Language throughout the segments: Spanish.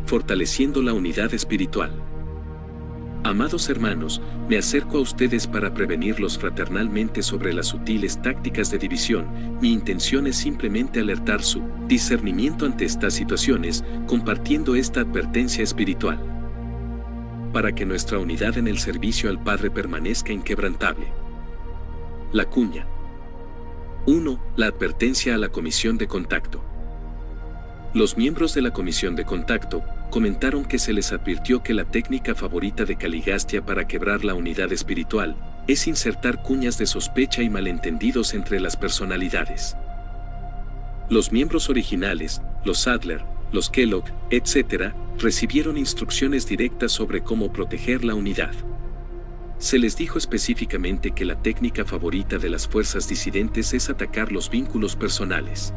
fortaleciendo la unidad espiritual. Amados hermanos, me acerco a ustedes para prevenirlos fraternalmente sobre las sutiles tácticas de división. Mi intención es simplemente alertar su discernimiento ante estas situaciones, compartiendo esta advertencia espiritual, para que nuestra unidad en el servicio al Padre permanezca inquebrantable. La cuña. 1. La advertencia a la comisión de contacto. Los miembros de la comisión de contacto comentaron que se les advirtió que la técnica favorita de Caligastia para quebrar la unidad espiritual es insertar cuñas de sospecha y malentendidos entre las personalidades. Los miembros originales, los Sadler, los Kellogg, etc., recibieron instrucciones directas sobre cómo proteger la unidad. Se les dijo específicamente que la técnica favorita de las fuerzas disidentes es atacar los vínculos personales.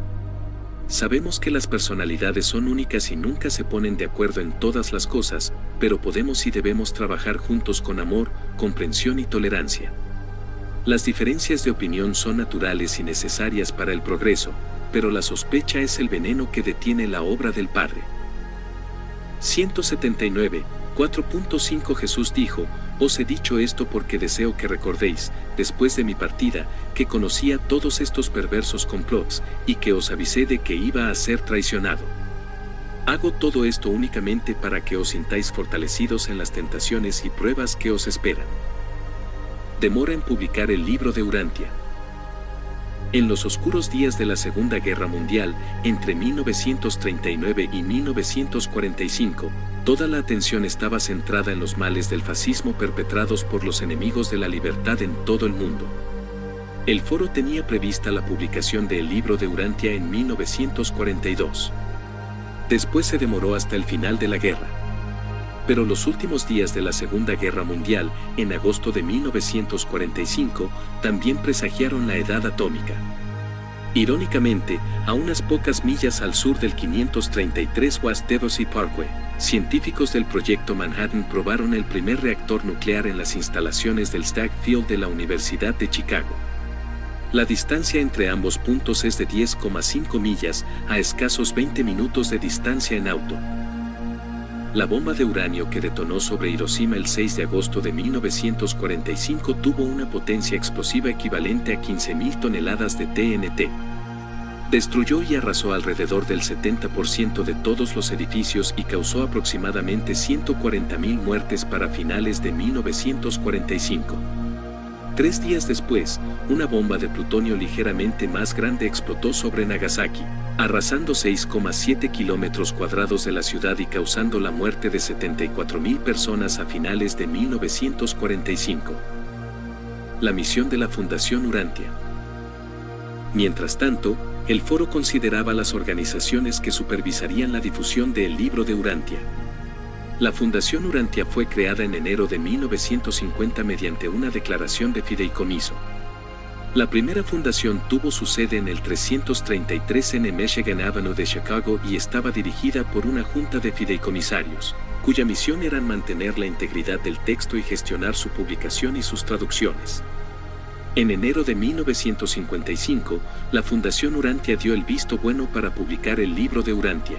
Sabemos que las personalidades son únicas y nunca se ponen de acuerdo en todas las cosas, pero podemos y debemos trabajar juntos con amor, comprensión y tolerancia. Las diferencias de opinión son naturales y necesarias para el progreso, pero la sospecha es el veneno que detiene la obra del Padre. 179, 4.5 Jesús dijo: Os he dicho esto porque deseo que recordéis, después de mi partida, que conocía todos estos perversos complots, y que os avisé de que iba a ser traicionado. Hago todo esto únicamente para que os sintáis fortalecidos en las tentaciones y pruebas que os esperan. Demora en publicar el libro de Urantia. En los oscuros días de la Segunda Guerra Mundial, entre 1939 y 1945, toda la atención estaba centrada en los males del fascismo perpetrados por los enemigos de la libertad en todo el mundo. El foro tenía prevista la publicación del libro de Urantia en 1942. Después se demoró hasta el final de la guerra. Pero los últimos días de la Segunda Guerra Mundial, en agosto de 1945, también presagiaron la edad atómica. Irónicamente, a unas pocas millas al sur del 533 West Devonshire Parkway, científicos del Proyecto Manhattan probaron el primer reactor nuclear en las instalaciones del Stagg Field de la Universidad de Chicago. La distancia entre ambos puntos es de 10,5 millas, a escasos 20 minutos de distancia en auto. La bomba de uranio que detonó sobre Hiroshima el 6 de agosto de 1945 tuvo una potencia explosiva equivalente a 15.000 toneladas de TNT. Destruyó y arrasó alrededor del 70% de todos los edificios y causó aproximadamente 140.000 muertes para finales de 1945. 3 días después, una bomba de plutonio ligeramente más grande explotó sobre Nagasaki, arrasando 6,7 kilómetros cuadrados de la ciudad y causando la muerte de 74.000 personas a finales de 1945. La misión de la Fundación Urantia. Mientras tanto, el foro consideraba las organizaciones que supervisarían la difusión del libro de Urantia. La Fundación Urantia fue creada en enero de 1950 mediante una declaración de fideicomiso. La primera fundación tuvo su sede en el 333 N Michigan Avenue de Chicago y estaba dirigida por una junta de fideicomisarios, cuya misión era mantener la integridad del texto y gestionar su publicación y sus traducciones. En enero de 1955, la Fundación Urantia dio el visto bueno para publicar el libro de Urantia.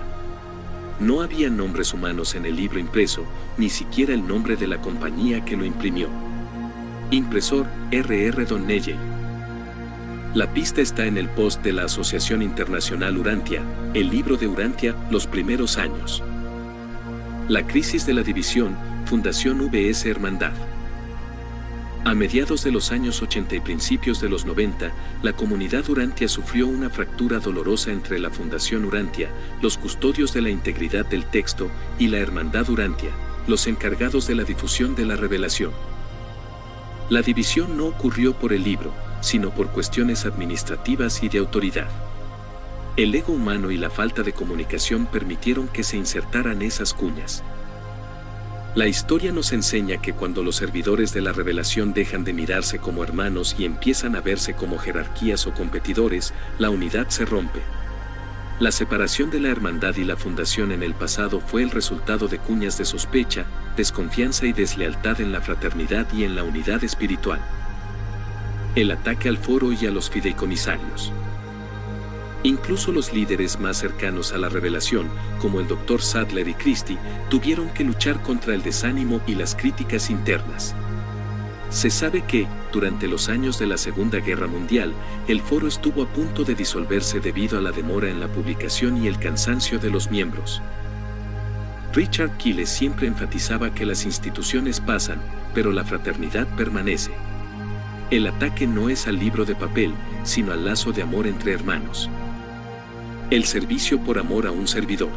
No había nombres humanos en el libro impreso, ni siquiera el nombre de la compañía que lo imprimió. Impresor, R.R. Donnelley. La pista está en el post de la Asociación Internacional Urantia, el libro de Urantia, los primeros años. La crisis de la división, Fundación VS Hermandad. A mediados de los años 80 y principios de los 90, la comunidad Urantia sufrió una fractura dolorosa entre la Fundación Urantia, los custodios de la integridad del texto, y la Hermandad Urantia, los encargados de la difusión de la revelación. La división no ocurrió por el libro, sino por cuestiones administrativas y de autoridad. El ego humano y la falta de comunicación permitieron que se insertaran esas cuñas. La historia nos enseña que cuando los servidores de la revelación dejan de mirarse como hermanos y empiezan a verse como jerarquías o competidores, la unidad se rompe. La separación de la hermandad y la fundación en el pasado fue el resultado de cuñas de sospecha, desconfianza y deslealtad en la fraternidad y en la unidad espiritual. El ataque al foro y a los fideicomisarios. Incluso los líderes más cercanos a la revelación, como el Dr. Sadler y Christie, tuvieron que luchar contra el desánimo y las críticas internas. Se sabe que, durante los años de la Segunda Guerra Mundial, el foro estuvo a punto de disolverse debido a la demora en la publicación y el cansancio de los miembros. Richard Quiles siempre enfatizaba que las instituciones pasan, pero la fraternidad permanece. El ataque no es al libro de papel, sino al lazo de amor entre hermanos. El servicio por amor a un servidor.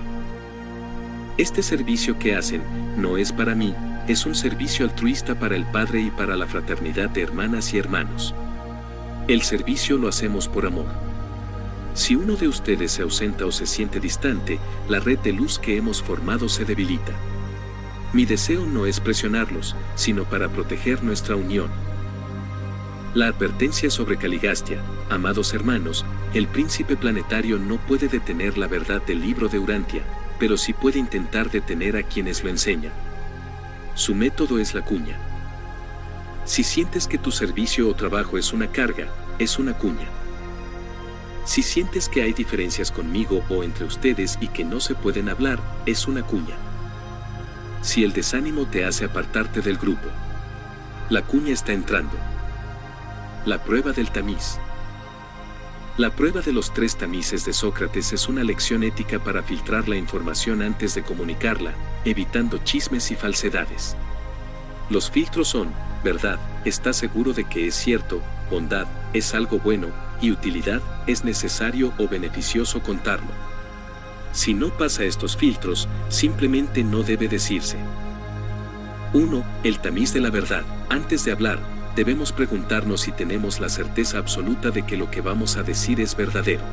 Este servicio que hacen, no es para mí, es un servicio altruista para el Padre y para la fraternidad de hermanas y hermanos. El servicio lo hacemos por amor. Si uno de ustedes se ausenta o se siente distante, la red de luz que hemos formado se debilita. Mi deseo no es presionarlos, sino para proteger nuestra unión. La advertencia sobre Caligastia: amados hermanos, el príncipe planetario no puede detener la verdad del libro de Urantia, pero sí puede intentar detener a quienes lo enseñan. Su método es la cuña. Si sientes que tu servicio o trabajo es una carga, es una cuña. Si sientes que hay diferencias conmigo o entre ustedes y que no se pueden hablar, es una cuña. Si el desánimo te hace apartarte del grupo, la cuña está entrando. La prueba del tamiz. La prueba de los 3 tamices de Sócrates es una lección ética para filtrar la información antes de comunicarla, evitando chismes y falsedades. Los filtros son: verdad, ¿estás seguro de que es cierto? Bondad, ¿es algo bueno? Y utilidad, ¿es necesario o beneficioso contarlo? Si no pasa estos filtros, simplemente no debe decirse. 1. El tamiz de la verdad. Antes de hablar, debemos preguntarnos si tenemos la certeza absoluta de que lo que vamos a decir es verdadero.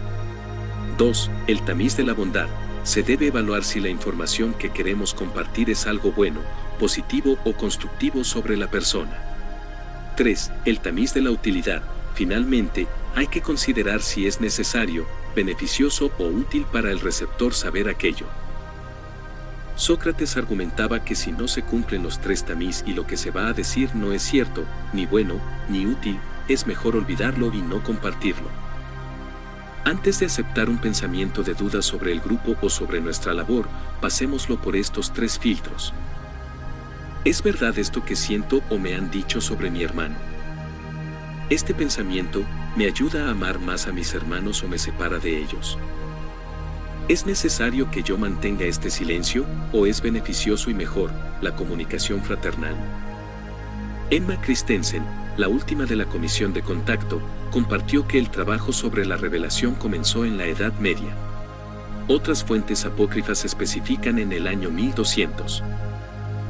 2. El tamiz de la bondad. Se debe evaluar si la información que queremos compartir es algo bueno, positivo o constructivo sobre la persona. 3. El tamiz de la utilidad. Finalmente, hay que considerar si es necesario, beneficioso o útil para el receptor saber aquello. Sócrates argumentaba que si no se cumplen los 3 tamiz y lo que se va a decir no es cierto, ni bueno, ni útil, es mejor olvidarlo y no compartirlo. Antes de aceptar un pensamiento de duda sobre el grupo o sobre nuestra labor, pasémoslo por estos 3 filtros. ¿Es verdad esto que siento o me han dicho sobre mi hermano? ¿Este pensamiento me ayuda a amar más a mis hermanos o me separa de ellos? ¿Es necesario que yo mantenga este silencio, o es beneficioso y mejor la comunicación fraternal? Emma Christensen, la última de la comisión de contacto, compartió que el trabajo sobre la revelación comenzó en la Edad Media. Otras fuentes apócrifas especifican en el año 1200.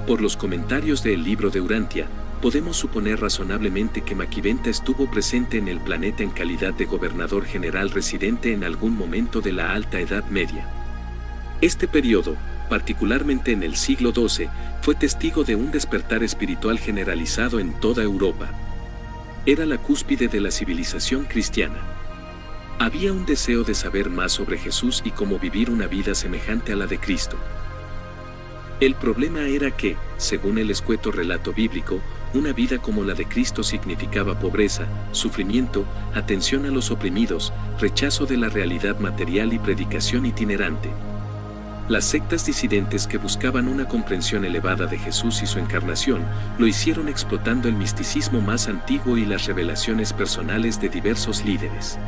Por los comentarios del libro de Urantia, podemos suponer razonablemente que Maquiventa estuvo presente en el planeta en calidad de gobernador general residente en algún momento de la Alta Edad Media. Este periodo, particularmente en el siglo XII, fue testigo de un despertar espiritual generalizado en toda Europa. Era la cúspide de la civilización cristiana. Había un deseo de saber más sobre Jesús y cómo vivir una vida semejante a la de Cristo. El problema era que, según el escueto relato bíblico, una vida como la de Cristo significaba pobreza, sufrimiento, atención a los oprimidos, rechazo de la realidad material y predicación itinerante. Las sectas disidentes que buscaban una comprensión elevada de Jesús y su encarnación, lo hicieron explotando el misticismo más antiguo y las revelaciones personales de diversos líderes.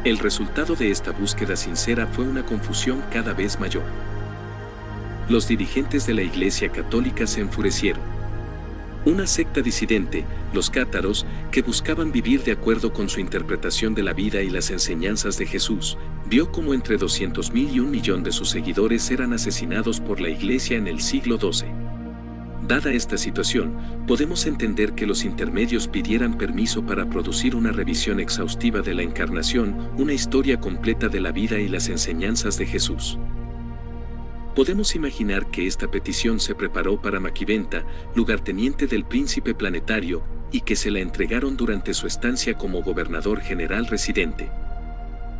El resultado de esta búsqueda sincera fue una confusión cada vez mayor. Los dirigentes de la Iglesia Católica se enfurecieron. Una secta disidente, los cátaros, que buscaban vivir de acuerdo con su interpretación de la vida y las enseñanzas de Jesús, vio cómo entre 200.000 y 1 millón de sus seguidores eran asesinados por la Iglesia en el siglo XII. Dada esta situación, podemos entender que los intermedios pidieran permiso para producir una revisión exhaustiva de la encarnación, una historia completa de la vida y las enseñanzas de Jesús. Podemos imaginar que esta petición se preparó para Maquiventa, lugarteniente del príncipe planetario, y que se la entregaron durante su estancia como gobernador general residente.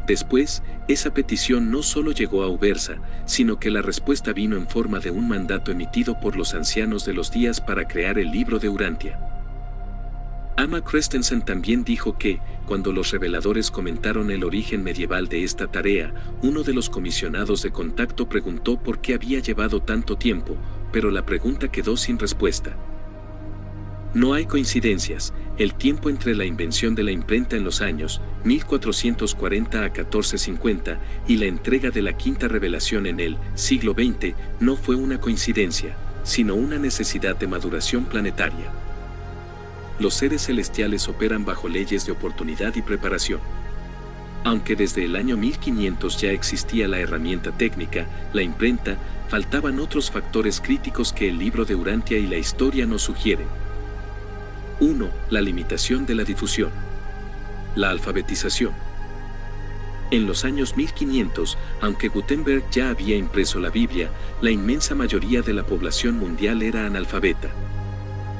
Después, esa petición no solo llegó a Ubersa, sino que la respuesta vino en forma de un mandato emitido por los ancianos de los días para crear el libro de Urantia. Ama Christensen también dijo que, cuando los reveladores comentaron el origen medieval de esta tarea, uno de los comisionados de contacto preguntó por qué había llevado tanto tiempo, pero la pregunta quedó sin respuesta. No hay coincidencias. El tiempo entre la invención de la imprenta en los años 1440 a 1450 y la entrega de la quinta revelación en el siglo XX no fue una coincidencia, sino una necesidad de maduración planetaria. Los seres celestiales operan bajo leyes de oportunidad y preparación. Aunque desde el año 1500 ya existía la herramienta técnica, la imprenta, faltaban otros factores críticos que el libro de Urantia y la historia nos sugieren. 1. La limitación de la difusión. La alfabetización. En los años 1500, aunque Gutenberg ya había impreso la Biblia, la inmensa mayoría de la población mundial era analfabeta.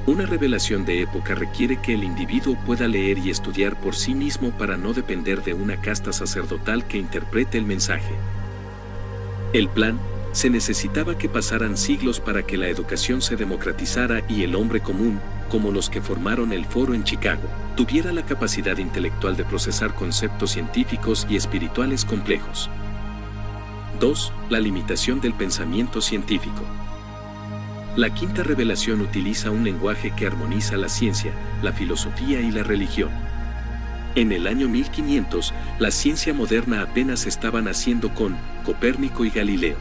Una revelación de época requiere que el individuo pueda leer y estudiar por sí mismo para no depender de una casta sacerdotal que interprete el mensaje. El plan, se necesitaba que pasaran siglos para que la educación se democratizara y el hombre común, como los que formaron el foro en Chicago, tuviera la capacidad intelectual de procesar conceptos científicos y espirituales complejos. 2. La limitación del pensamiento científico. La quinta revelación utiliza un lenguaje que armoniza la ciencia, la filosofía y la religión. En el año 1500, la ciencia moderna apenas estaba naciendo con Copérnico y Galileo.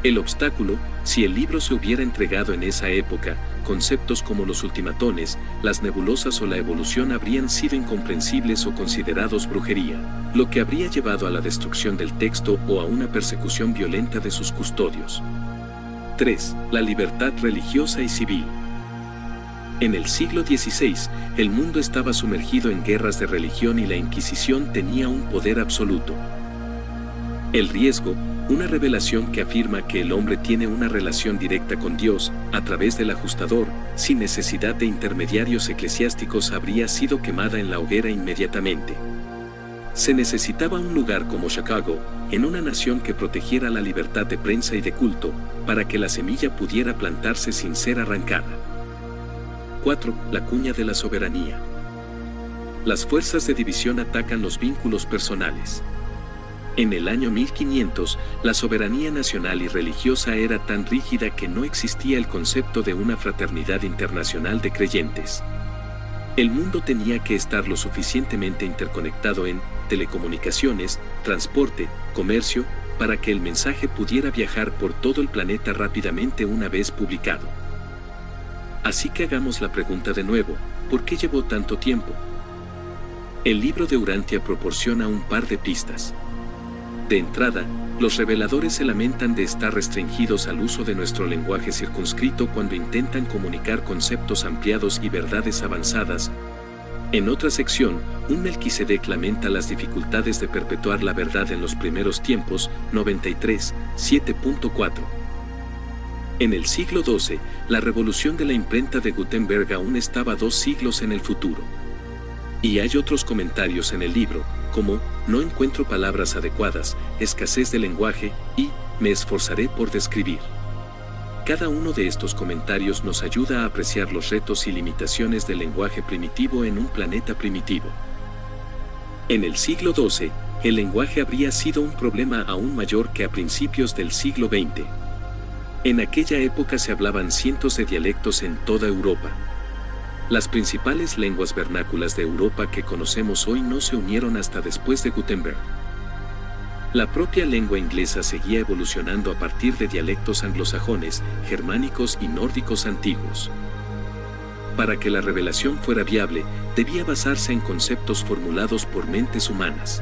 El obstáculo, si el libro se hubiera entregado en esa época, conceptos como los ultimatones, las nebulosas o la evolución habrían sido incomprensibles o considerados brujería, lo que habría llevado a la destrucción del texto o a una persecución violenta de sus custodios. 3. La libertad religiosa y civil. En el siglo XVI, el mundo estaba sumergido en guerras de religión y la Inquisición tenía un poder absoluto. El riesgo, una revelación que afirma que el hombre tiene una relación directa con Dios, a través del ajustador, sin necesidad de intermediarios eclesiásticos, habría sido quemada en la hoguera inmediatamente. Se necesitaba un lugar como Chicago, en una nación que protegiera la libertad de prensa y de culto, para que la semilla pudiera plantarse sin ser arrancada. 4. La cuña de la soberanía. Las fuerzas de división atacan los vínculos personales. En el año 1500, la soberanía nacional y religiosa era tan rígida que no existía el concepto de una fraternidad internacional de creyentes. El mundo tenía que estar lo suficientemente interconectado en telecomunicaciones, transporte, comercio, para que el mensaje pudiera viajar por todo el planeta rápidamente una vez publicado. Así que hagamos la pregunta de nuevo, ¿por qué llevó tanto tiempo? El libro de Urantia proporciona un par de pistas. De entrada, los reveladores se lamentan de estar restringidos al uso de nuestro lenguaje circunscrito cuando intentan comunicar conceptos ampliados y verdades avanzadas. En otra sección, un Melquisedec lamenta las dificultades de perpetuar la verdad en los primeros tiempos, 93, 7.4. En el siglo XII, la revolución de la imprenta de Gutenberg aún estaba 2 siglos en el futuro. Y hay otros comentarios en el libro, como, no encuentro palabras adecuadas, escasez de lenguaje, y, me esforzaré por describir. Cada uno de estos comentarios nos ayuda a apreciar los retos y limitaciones del lenguaje primitivo en un planeta primitivo. En el siglo XII, el lenguaje habría sido un problema aún mayor que a principios del siglo XX. En aquella época se hablaban cientos de dialectos en toda Europa. Las principales lenguas vernáculas de Europa que conocemos hoy no se unieron hasta después de Gutenberg. La propia lengua inglesa seguía evolucionando a partir de dialectos anglosajones, germánicos y nórdicos antiguos. Para que la revelación fuera viable, debía basarse en conceptos formulados por mentes humanas.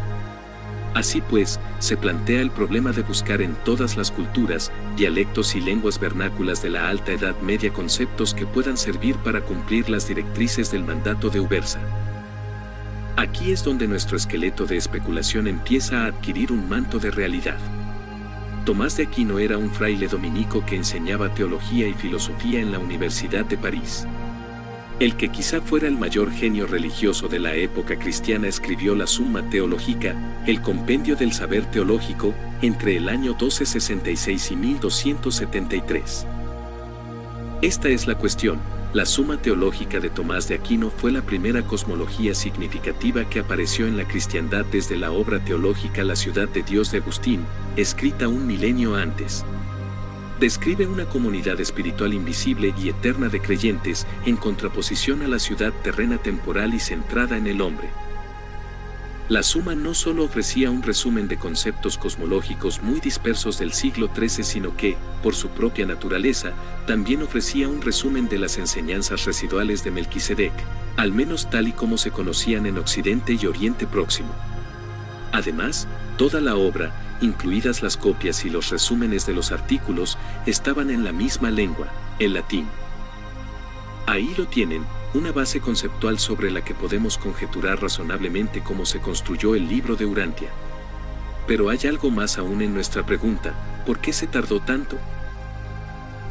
Así pues, se plantea el problema de buscar en todas las culturas, dialectos y lenguas vernáculas de la Alta Edad Media conceptos que puedan servir para cumplir las directrices del mandato de Ubersa. Aquí es donde nuestro esqueleto de especulación empieza a adquirir un manto de realidad. Tomás de Aquino era un fraile dominico que enseñaba teología y filosofía en la Universidad de París. El que quizá fuera el mayor genio religioso de la época cristiana escribió la Summa Theologica, el compendio del saber teológico, entre el año 1266 y 1273. Esta es la cuestión, La Suma Teológica de Tomás de Aquino fue la primera cosmología significativa que apareció en la cristiandad desde la obra teológica La ciudad de Dios de Agustín, escrita un milenio antes. Describe una comunidad espiritual invisible y eterna de creyentes, en contraposición a la ciudad terrena temporal y centrada en el hombre. La Suma no solo ofrecía un resumen de conceptos cosmológicos muy dispersos del siglo XIII, sino que, por su propia naturaleza, también ofrecía un resumen de las enseñanzas residuales de Melquisedec, al menos tal y como se conocían en Occidente y Oriente Próximo. Además, toda la obra, incluidas las copias y los resúmenes de los artículos, estaban en la misma lengua, el latín. Ahí lo tienen, una base conceptual sobre la que podemos conjeturar razonablemente cómo se construyó el libro de Urantia. Pero hay algo más aún en nuestra pregunta: ¿por qué se tardó tanto?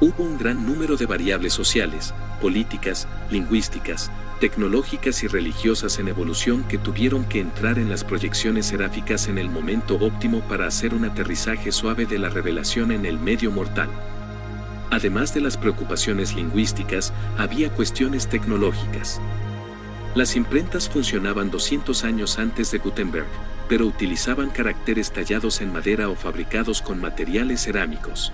Hubo un gran número de variables sociales, políticas, lingüísticas, tecnológicas y religiosas en evolución que tuvieron que entrar en las proyecciones seráficas en el momento óptimo para hacer un aterrizaje suave de la revelación en el medio mortal. Además de las preocupaciones lingüísticas, había cuestiones tecnológicas. Las imprentas funcionaban 200 años antes de Gutenberg, pero utilizaban caracteres tallados en madera o fabricados con materiales cerámicos.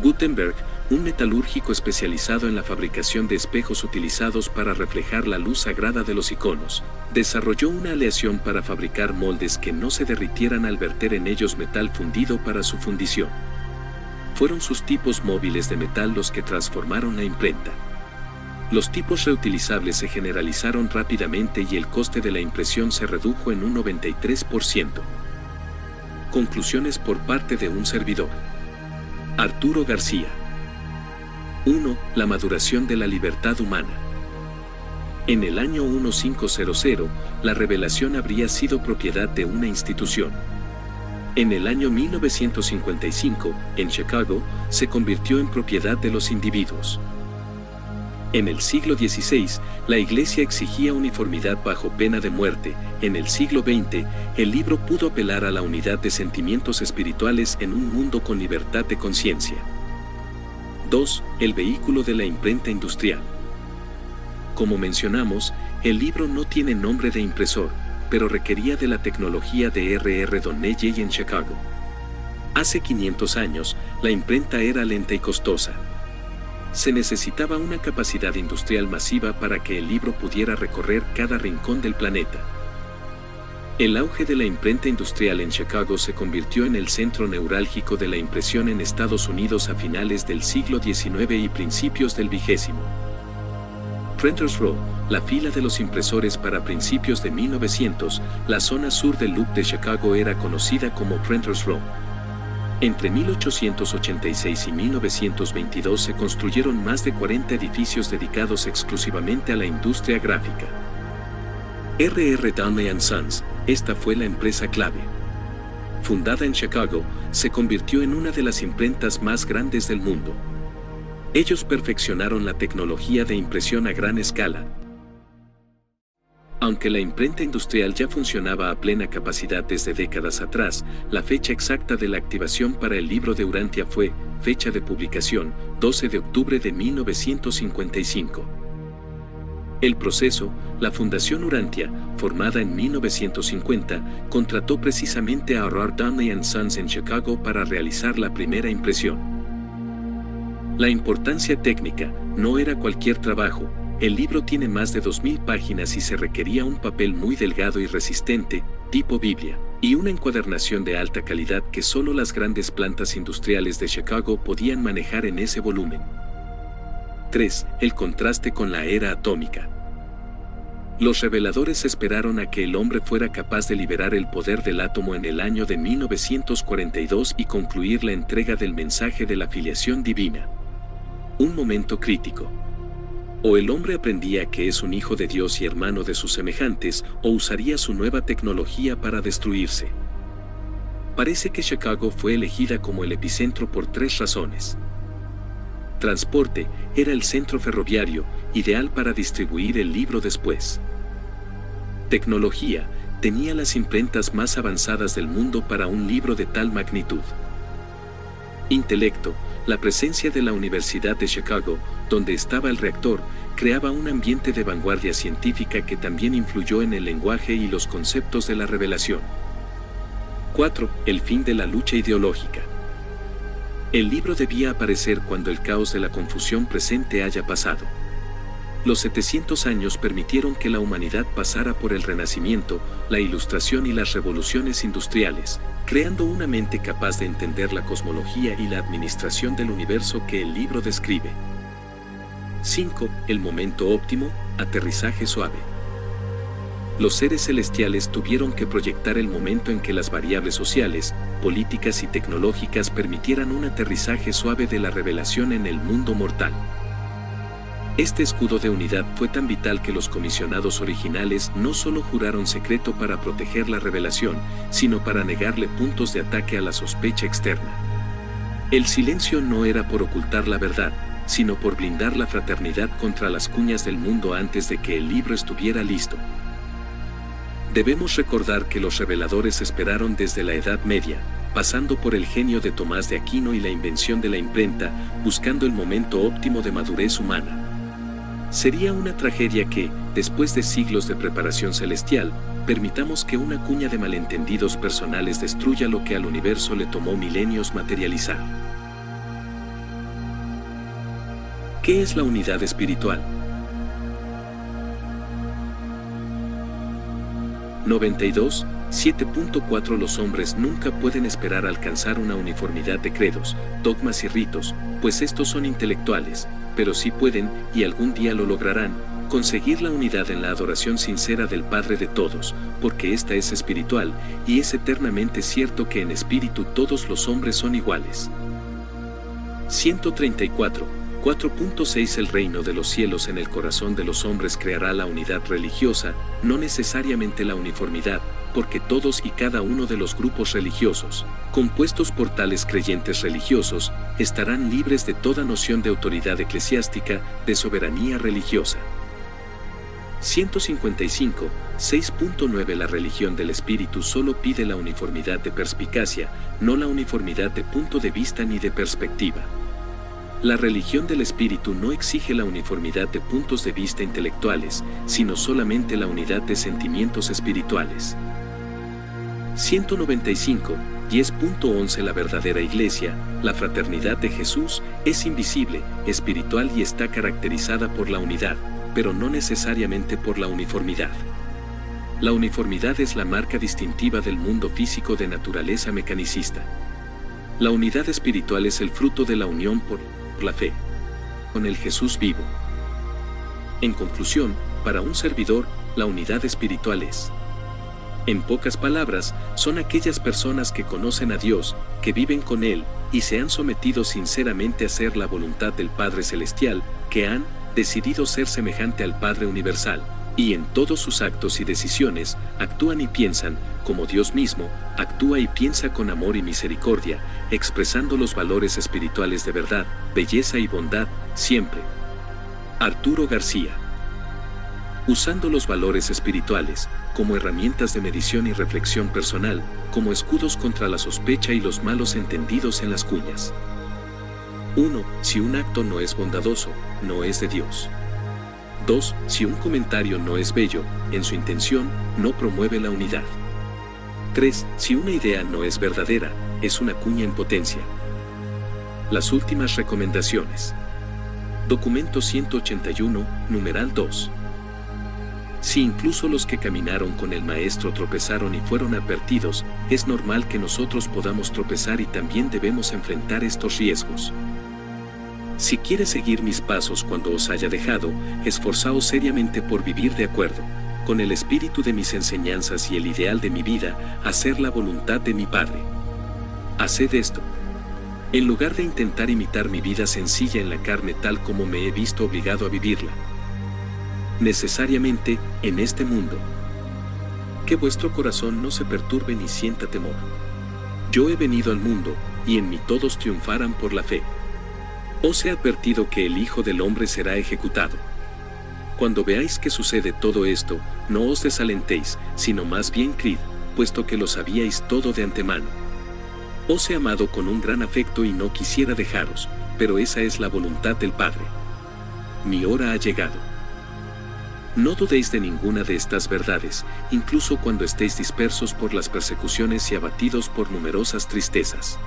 Gutenberg, un metalúrgico especializado en la fabricación de espejos utilizados para reflejar la luz sagrada de los iconos, desarrolló una aleación para fabricar moldes que no se derritieran al verter en ellos metal fundido para su fundición. Fueron sus tipos móviles de metal los que transformaron la imprenta. Los tipos reutilizables se generalizaron rápidamente y el coste de la impresión se redujo en un 93%. Conclusiones por parte de un servidor. Arturo García. 1. La maduración de la libertad humana. En el año 1500, la revelación habría sido propiedad de una institución. En el año 1955, en Chicago, se convirtió en propiedad de los individuos. En el siglo XVI, la Iglesia exigía uniformidad bajo pena de muerte. En el siglo XX, el libro pudo apelar a la unidad de sentimientos espirituales en un mundo con libertad de conciencia. 2. El vehículo de la imprenta industrial. Como mencionamos, el libro no tiene nombre de impresor, pero requería de la tecnología de R.R. Donnelley en Chicago. Hace 500 años, la imprenta era lenta y costosa. Se necesitaba una capacidad industrial masiva para que el libro pudiera recorrer cada rincón del planeta. El auge de la imprenta industrial en Chicago se convirtió en el centro neurálgico de la impresión en Estados Unidos a finales del siglo XIX y principios del XX. Printers Row, la fila de los impresores para principios de 1900, la zona sur del Loop de Chicago era conocida como Printers Row. Entre 1886 y 1922 se construyeron más de 40 edificios dedicados exclusivamente a la industria gráfica. R.R. Donnelley & Sons, esta fue la empresa clave. Fundada en Chicago, se convirtió en una de las imprentas más grandes del mundo. Ellos perfeccionaron la tecnología de impresión a gran escala. Aunque la imprenta industrial ya funcionaba a plena capacidad desde décadas atrás, la fecha exacta de la activación para el libro de Urantia fue, fecha de publicación, 12 de octubre de 1955. El proceso, la Fundación Urantia, formada en 1950, contrató precisamente a R.R. Donnelley & Sons en Chicago para realizar la primera impresión. La importancia técnica no era cualquier trabajo. El libro tiene más de 2000 páginas y se requería un papel muy delgado y resistente, tipo Biblia, y una encuadernación de alta calidad que solo las grandes plantas industriales de Chicago podían manejar en ese volumen. 3. El contraste con la era atómica. Los reveladores esperaron a que el hombre fuera capaz de liberar el poder del átomo en el año de 1942 y concluir la entrega del mensaje de la filiación divina. Un momento crítico. O el hombre aprendía que es un hijo de Dios y hermano de sus semejantes, o usaría su nueva tecnología para destruirse. Parece que Chicago fue elegida como el epicentro por 3 razones. Transporte, era el centro ferroviario, ideal para distribuir el libro después. Tecnología, tenía las imprentas más avanzadas del mundo para un libro de tal magnitud. Intelecto. La presencia de la Universidad de Chicago, donde estaba el reactor, creaba un ambiente de vanguardia científica que también influyó en el lenguaje y los conceptos de la revelación. 4. El fin de la lucha ideológica. El libro debía aparecer cuando el caos de la confusión presente haya pasado. Los 700 años permitieron que la humanidad pasara por el Renacimiento, la Ilustración y las revoluciones industriales, creando una mente capaz de entender la cosmología y la administración del universo que el libro describe. 5. El momento óptimo, aterrizaje suave. Los seres celestiales tuvieron que proyectar el momento en que las variables sociales, políticas y tecnológicas permitieran un aterrizaje suave de la revelación en el mundo mortal. Este escudo de unidad fue tan vital que los comisionados originales no solo juraron secreto para proteger la revelación, sino para negarle puntos de ataque a la sospecha externa. El silencio no era por ocultar la verdad, sino por blindar la fraternidad contra las cuñas del mundo antes de que el libro estuviera listo. Debemos recordar que los reveladores esperaron desde la Edad Media, pasando por el genio de Tomás de Aquino y la invención de la imprenta, buscando el momento óptimo de madurez humana. Sería una tragedia que, después de siglos de preparación celestial, permitamos que una cuña de malentendidos personales destruya lo que al universo le tomó milenios materializar. ¿Qué es la unidad espiritual? 92. 7.4 Los hombres nunca pueden esperar alcanzar una uniformidad de credos, dogmas y ritos, pues estos son intelectuales, pero sí pueden, y algún día lo lograrán, conseguir la unidad en la adoración sincera del Padre de todos, porque ésta es espiritual, y es eternamente cierto que en espíritu todos los hombres son iguales. 134. 4.6 El reino de los cielos en el corazón de los hombres creará la unidad religiosa, no necesariamente la uniformidad, porque todos y cada uno de los grupos religiosos, compuestos por tales creyentes religiosos, estarán libres de toda noción de autoridad eclesiástica, de soberanía religiosa. 155. 6.9 La religión del espíritu solo pide la uniformidad de perspicacia, no la uniformidad de punto de vista ni de perspectiva. La religión del espíritu no exige la uniformidad de puntos de vista intelectuales, sino solamente la unidad de sentimientos espirituales. 195. 10.11 La verdadera iglesia, la fraternidad de Jesús, es invisible, espiritual y está caracterizada por la unidad, pero no necesariamente por la uniformidad. La uniformidad es la marca distintiva del mundo físico de naturaleza mecanicista. La unidad espiritual es el fruto de la unión por la fe con el Jesús vivo. En conclusión, para un servidor, la unidad espiritual es, en pocas palabras, son aquellas personas que conocen a Dios, que viven con Él, y se han sometido sinceramente a hacer la voluntad del Padre Celestial, que han decidido ser semejante al Padre Universal, y en todos sus actos y decisiones, actúan y piensan, como Dios mismo, actúa y piensa con amor y misericordia, expresando los valores espirituales de verdad, belleza y bondad, siempre. Arturo García. Usando los valores espirituales, como herramientas de medición y reflexión personal, como escudos contra la sospecha y los malos entendidos en las cuñas. 1. Si un acto no es bondadoso, no es de Dios. 2. Si un comentario no es bello, en su intención, no promueve la unidad. 3. Si una idea no es verdadera, es una cuña en potencia. Las últimas recomendaciones. Documento 181, numeral 2. Si incluso los que caminaron con el Maestro tropezaron y fueron advertidos, es normal que nosotros podamos tropezar y también debemos enfrentar estos riesgos. Si quieres seguir mis pasos cuando os haya dejado, esforzaos seriamente por vivir de acuerdo con el espíritu de mis enseñanzas y el ideal de mi vida, hacer la voluntad de mi Padre. Haced esto. En lugar de intentar imitar mi vida sencilla en la carne tal como me he visto obligado a vivirla. Necesariamente, en este mundo. Que vuestro corazón no se perturbe ni sienta temor. Yo he venido al mundo, y en mí todos triunfarán por la fe. Os he advertido que el Hijo del Hombre será ejecutado. Cuando veáis que sucede todo esto, no os desalentéis, sino más bien creed, puesto que lo sabíais todo de antemano. Os he amado con un gran afecto y no quisiera dejaros, pero esa es la voluntad del Padre. Mi hora ha llegado. No dudéis de ninguna de estas verdades, incluso cuando estéis dispersos por las persecuciones y abatidos por numerosas tristezas.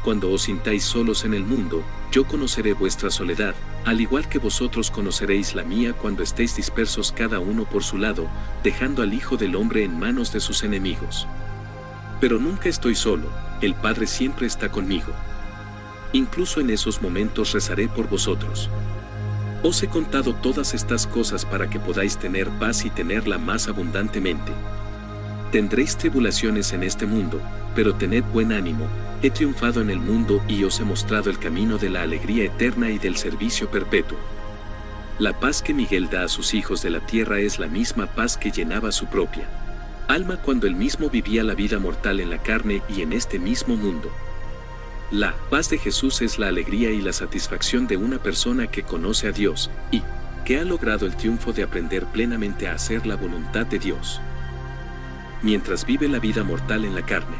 Cuando os sintáis solos en el mundo, yo conoceré vuestra soledad, al igual que vosotros conoceréis la mía cuando estéis dispersos cada uno por su lado, dejando al Hijo del Hombre en manos de sus enemigos. Pero nunca estoy solo, el Padre siempre está conmigo. Incluso en esos momentos rezaré por vosotros. Os he contado todas estas cosas para que podáis tener paz y tenerla más abundantemente. Tendréis tribulaciones en este mundo, pero tened buen ánimo, he triunfado en el mundo y os he mostrado el camino de la alegría eterna y del servicio perpetuo. La paz que Miguel da a sus hijos de la tierra es la misma paz que llenaba su propia alma cuando él mismo vivía la vida mortal en la carne y en este mismo mundo. La paz de Jesús es la alegría y la satisfacción de una persona que conoce a Dios y que ha logrado el triunfo de aprender plenamente a hacer la voluntad de Dios, mientras vive la vida mortal en la carne.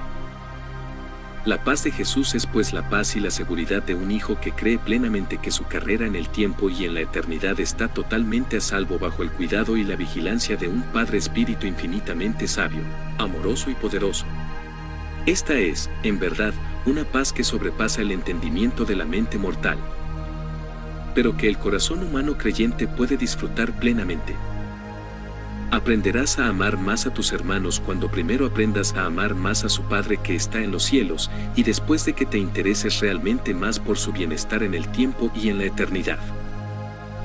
La paz de Jesús es pues la paz y la seguridad de un hijo que cree plenamente que su carrera en el tiempo y en la eternidad está totalmente a salvo bajo el cuidado y la vigilancia de un Padre Espíritu infinitamente sabio, amoroso y poderoso. Esta es, en verdad, una paz que sobrepasa el entendimiento de la mente mortal, pero que el corazón humano creyente puede disfrutar plenamente. Aprenderás a amar más a tus hermanos cuando primero aprendas a amar más a su Padre que está en los cielos, y después de que te intereses realmente más por su bienestar en el tiempo y en la eternidad.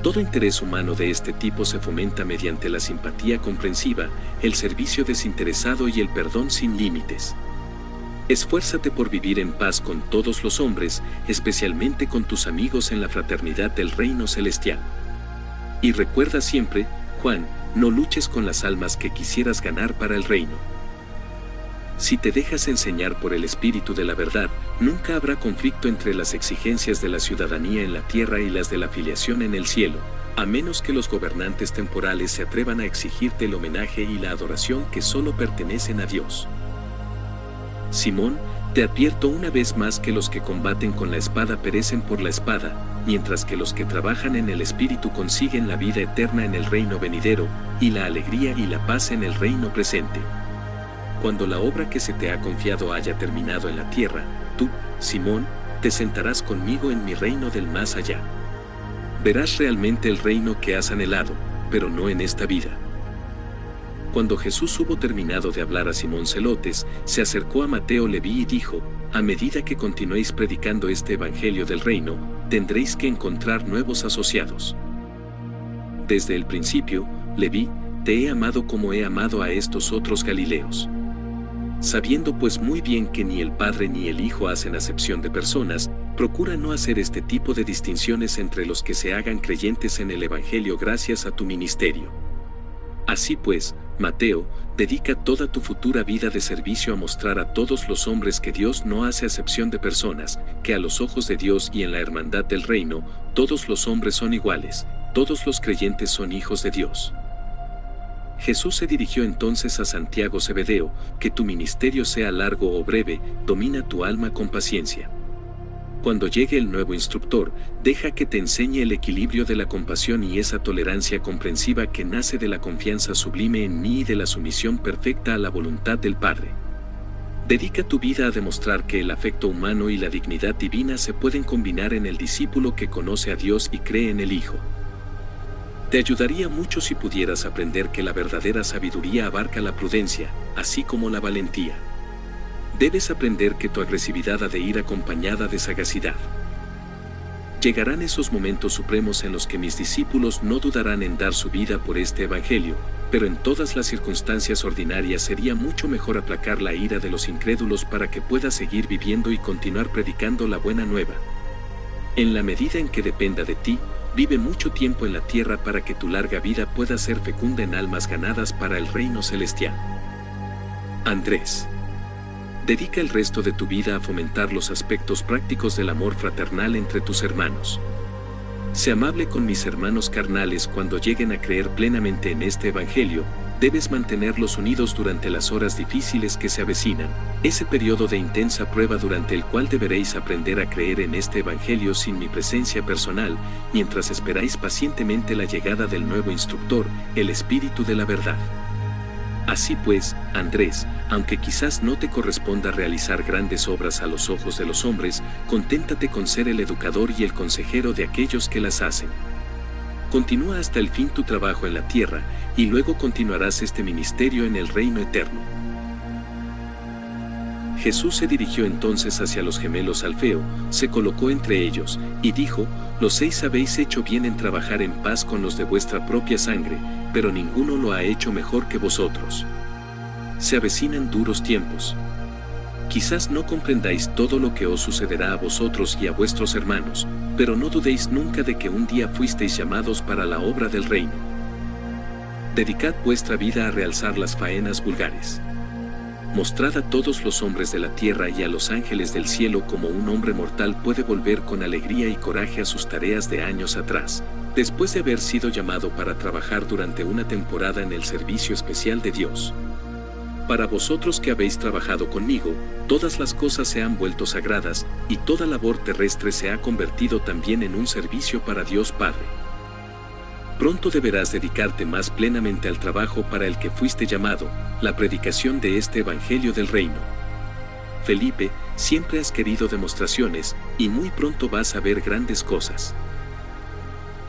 Todo interés humano de este tipo se fomenta mediante la simpatía comprensiva, el servicio desinteresado y el perdón sin límites. Esfuérzate por vivir en paz con todos los hombres, especialmente con tus amigos en la fraternidad del reino celestial. Y recuerda siempre, Juan, no luches con las almas que quisieras ganar para el reino. Si te dejas enseñar por el Espíritu de la verdad, nunca habrá conflicto entre las exigencias de la ciudadanía en la tierra y las de la filiación en el cielo, a menos que los gobernantes temporales se atrevan a exigirte el homenaje y la adoración que solo pertenecen a Dios. Simón, te advierto una vez más que los que combaten con la espada perecen por la espada, mientras que los que trabajan en el Espíritu consiguen la vida eterna en el reino venidero, y la alegría y la paz en el reino presente. Cuando la obra que se te ha confiado haya terminado en la tierra, tú, Simón, te sentarás conmigo en mi reino del más allá. Verás realmente el reino que has anhelado, pero no en esta vida. Cuando Jesús hubo terminado de hablar a Simón Zelotes, se acercó a Mateo Leví y dijo: a medida que continuéis predicando este evangelio del reino, tendréis que encontrar nuevos asociados. Desde el principio, Leví, te he amado como he amado a estos otros Galileos. Sabiendo pues muy bien que ni el Padre ni el Hijo hacen acepción de personas, procura no hacer este tipo de distinciones entre los que se hagan creyentes en el evangelio gracias a tu ministerio. Así pues, Mateo, dedica toda tu futura vida de servicio a mostrar a todos los hombres que Dios no hace acepción de personas, que a los ojos de Dios y en la hermandad del reino, todos los hombres son iguales, todos los creyentes son hijos de Dios. Jesús se dirigió entonces a Santiago Zebedeo: que tu ministerio sea largo o breve, domina tu alma con paciencia. Cuando llegue el nuevo instructor, deja que te enseñe el equilibrio de la compasión y esa tolerancia comprensiva que nace de la confianza sublime en mí y de la sumisión perfecta a la voluntad del Padre. Dedica tu vida a demostrar que el afecto humano y la dignidad divina se pueden combinar en el discípulo que conoce a Dios y cree en el Hijo. Te ayudaría mucho si pudieras aprender que la verdadera sabiduría abarca la prudencia, así como la valentía. Debes aprender que tu agresividad ha de ir acompañada de sagacidad. Llegarán esos momentos supremos en los que mis discípulos no dudarán en dar su vida por este evangelio, pero en todas las circunstancias ordinarias sería mucho mejor aplacar la ira de los incrédulos para que puedas seguir viviendo y continuar predicando la buena nueva. En la medida en que dependa de ti, vive mucho tiempo en la tierra para que tu larga vida pueda ser fecunda en almas ganadas para el reino celestial. Andrés. Dedica el resto de tu vida a fomentar los aspectos prácticos del amor fraternal entre tus hermanos. Sé amable con mis hermanos carnales cuando lleguen a creer plenamente en este evangelio, Debes mantenerlos unidos durante las horas difíciles que se avecinan, ese periodo de intensa prueba durante el cual deberéis aprender a creer en este Evangelio sin mi presencia personal, mientras esperáis pacientemente la llegada del nuevo instructor, el Espíritu de la verdad. Así pues, Andrés, aunque quizás no te corresponda realizar grandes obras a los ojos de los hombres, conténtate con ser el educador y el consejero de aquellos que las hacen. Continúa hasta el fin tu trabajo en la tierra, y luego continuarás este ministerio en el reino eterno. Jesús se dirigió entonces hacia los gemelos Alfeo, se colocó entre ellos, y dijo: los 6 habéis hecho bien en trabajar en paz con los de vuestra propia sangre, pero ninguno lo ha hecho mejor que vosotros. Se avecinan duros tiempos. Quizás no comprendáis todo lo que os sucederá a vosotros y a vuestros hermanos, pero no dudéis nunca de que un día fuisteis llamados para la obra del reino. Dedicad vuestra vida a realzar las faenas vulgares. Mostrad a todos los hombres de la tierra y a los ángeles del cielo cómo un hombre mortal puede volver con alegría y coraje a sus tareas de años atrás, después de haber sido llamado para trabajar durante una temporada en el servicio especial de Dios. Para vosotros que habéis trabajado conmigo, todas las cosas se han vuelto sagradas, y toda labor terrestre se ha convertido también en un servicio para Dios Padre. Pronto deberás dedicarte más plenamente al trabajo para el que fuiste llamado, la predicación de este Evangelio del Reino. Felipe, siempre has querido demostraciones, y muy pronto vas a ver grandes cosas.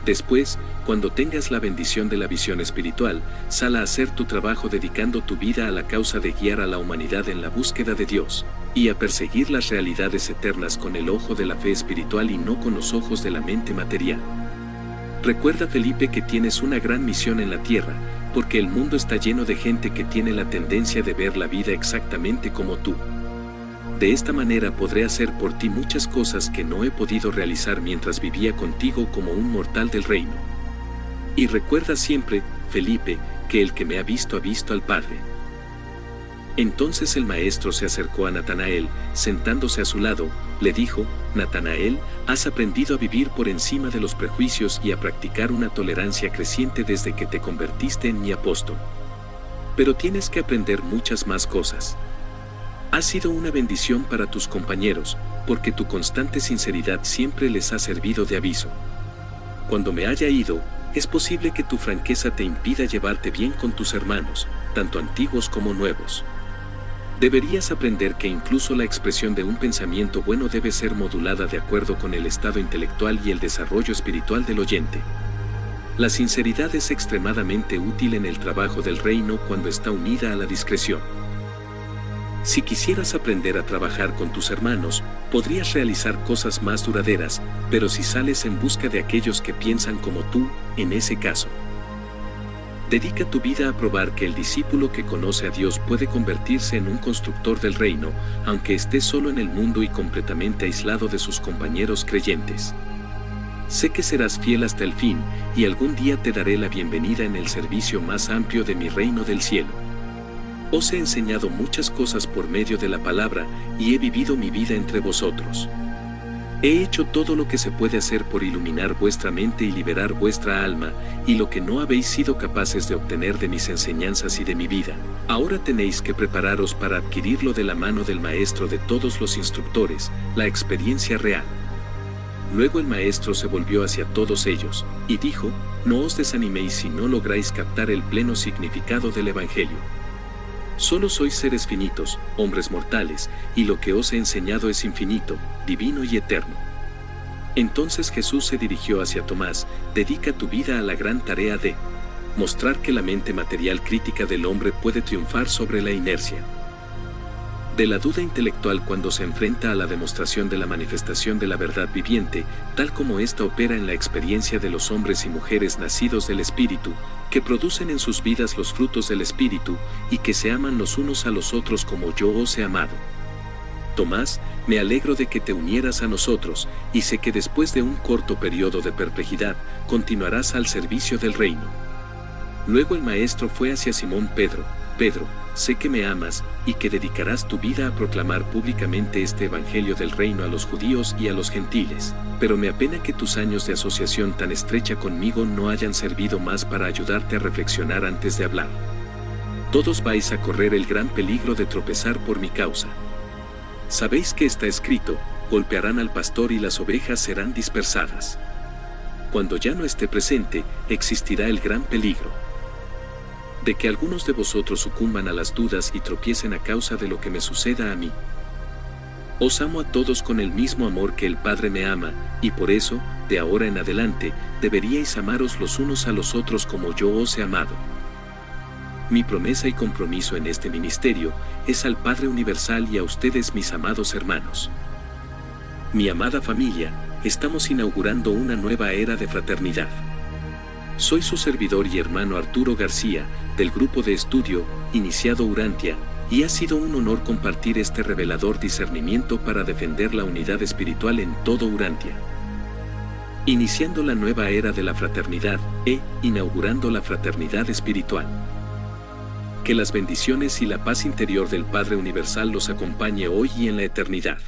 Después, cuando tengas la bendición de la visión espiritual, sal a hacer tu trabajo dedicando tu vida a la causa de guiar a la humanidad en la búsqueda de Dios, y a perseguir las realidades eternas con el ojo de la fe espiritual y no con los ojos de la mente material. Recuerda, Felipe, que tienes una gran misión en la tierra, porque el mundo está lleno de gente que tiene la tendencia de ver la vida exactamente como tú. De esta manera podré hacer por ti muchas cosas que no he podido realizar mientras vivía contigo como un mortal del reino. Y recuerda siempre, Felipe, que el que me ha visto al Padre. Entonces el maestro se acercó a Natanael, sentándose a su lado, le dijo: Natanael, has aprendido a vivir por encima de los prejuicios y a practicar una tolerancia creciente desde que te convertiste en mi apóstol. Pero tienes que aprender muchas más cosas. Has sido una bendición para tus compañeros, porque tu constante sinceridad siempre les ha servido de aviso. Cuando me haya ido, es posible que tu franqueza te impida llevarte bien con tus hermanos, tanto antiguos como nuevos. Deberías aprender que incluso la expresión de un pensamiento bueno debe ser modulada de acuerdo con el estado intelectual y el desarrollo espiritual del oyente. La sinceridad es extremadamente útil en el trabajo del reino cuando está unida a la discreción. Si quisieras aprender a trabajar con tus hermanos, podrías realizar cosas más duraderas, pero si sales en busca de aquellos que piensan como tú, en ese caso, dedica tu vida a probar que el discípulo que conoce a Dios puede convertirse en un constructor del reino, aunque esté solo en el mundo y completamente aislado de sus compañeros creyentes. Sé que serás fiel hasta el fin, y algún día te daré la bienvenida en el servicio más amplio de mi reino del cielo. Os he enseñado muchas cosas por medio de la palabra, y he vivido mi vida entre vosotros. He hecho todo lo que se puede hacer por iluminar vuestra mente y liberar vuestra alma, y lo que no habéis sido capaces de obtener de mis enseñanzas y de mi vida, ahora tenéis que prepararos para adquirirlo de la mano del maestro de todos los instructores, la experiencia real. Luego el maestro se volvió hacia todos ellos, y dijo: no os desaniméis si no lográis captar el pleno significado del Evangelio. Solo sois seres finitos, hombres mortales, y lo que os he enseñado es infinito, divino y eterno. Entonces Jesús se dirigió hacia Tomás: dedica tu vida a la gran tarea de mostrar que la mente material crítica del hombre puede triunfar sobre la inercia de la duda intelectual cuando se enfrenta a la demostración de la manifestación de la verdad viviente, tal como ésta opera en la experiencia de los hombres y mujeres nacidos del Espíritu, que producen en sus vidas los frutos del Espíritu, y que se aman los unos a los otros como yo os he amado. Tomás, me alegro de que te unieras a nosotros, y sé que después de un corto periodo de perplejidad, continuarás al servicio del reino. Luego el maestro fue hacia Simón Pedro: Pedro, sé que me amas, y que dedicarás tu vida a proclamar públicamente este Evangelio del reino a los judíos y a los gentiles, pero me apena que tus años de asociación tan estrecha conmigo no hayan servido más para ayudarte a reflexionar antes de hablar. todos vais a correr el gran peligro de tropezar por mi causa. Sabéis que está escrito, golpearán al pastor y las ovejas serán dispersadas. Cuando ya no esté presente, existirá el gran peligro de que algunos de vosotros sucumban a las dudas y tropiecen a causa de lo que me suceda a mí. Os amo a todos con el mismo amor que el Padre me ama, y por eso, de ahora en adelante, deberíais amaros los unos a los otros como yo os he amado. Mi promesa y compromiso en este ministerio es al Padre Universal y a ustedes, mis amados hermanos. Mi amada familia, estamos inaugurando una nueva era de fraternidad. Soy su servidor y hermano Arturo García, del grupo de estudio, iniciado Urantia, y ha sido un honor compartir este revelador discernimiento para defender la unidad espiritual en todo Urantia. Iniciando la nueva era de la fraternidad, inaugurando la fraternidad espiritual. Que las bendiciones y la paz interior del Padre Universal los acompañe hoy y en la eternidad.